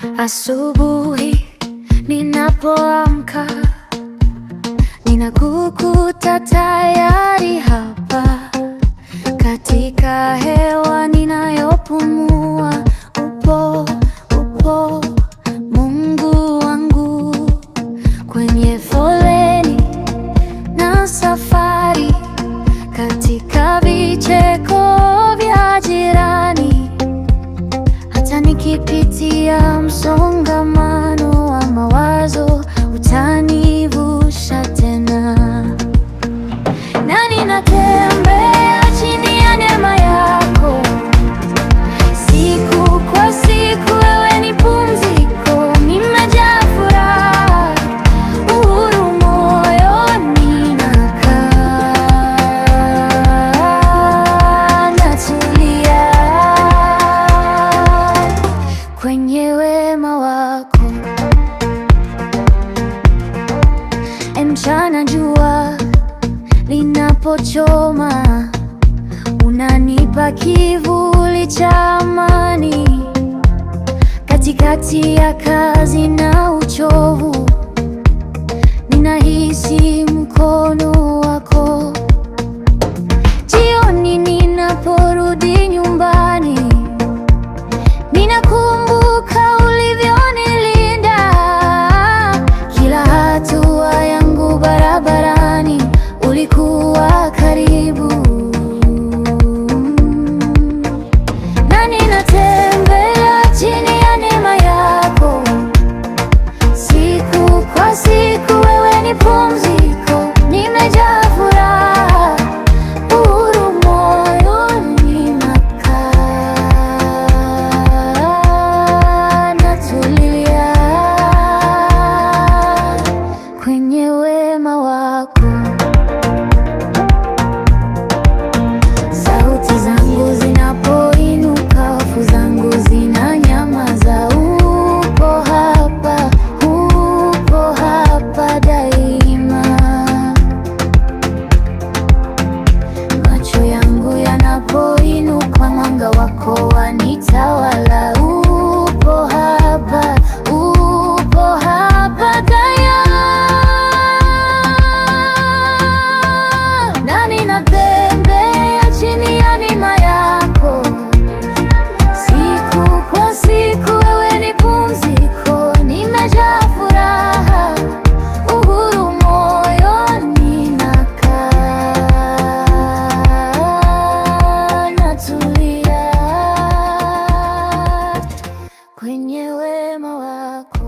Asubuhi ninapoamka, ninakukuta tayari hapa katika hewa ninayopumua. Upo Mungu wangu, kwenye foleni na safari, katika vicheko vya jirani, hata nikipitia msongamano wa mawazo, utanivusha tena. Na ninatembea chini ya neema yako, siku kwa siku, wewe ni pumziko. Nimejaa furaha, uhuru moyoni, nakaa natulia kwenye wema wako. Mchana jua linapochoma, unanipa kivuli cha amani. Katikati ya kazi na uchovu, ninahisi mkono wako. Jioni ninaporudi nyumbani, ninakumbuka ulivyonilinda. Kila hatua yangu barabarani, ulikuwa karibu. Na ninatembea chini ya neema yako, siku kwa siku, wewe ni pumziko. Nimejaa furaha, uhuru moyoni, nakaa natulia kwenye wema wako. Sauti zangu zinapoinuka, hofu zangu zinanyamaza. Upo hapa daima. Macho yangu yanapoinuka, mwanga wako wanitawala. Upo hapa daima. Na ninatembea chini ya neema yako, siku kwa siku, wewe ni pumziko. Nimejaa furaha, uhuru moyoni, nakaa natulia kwenye wema wako.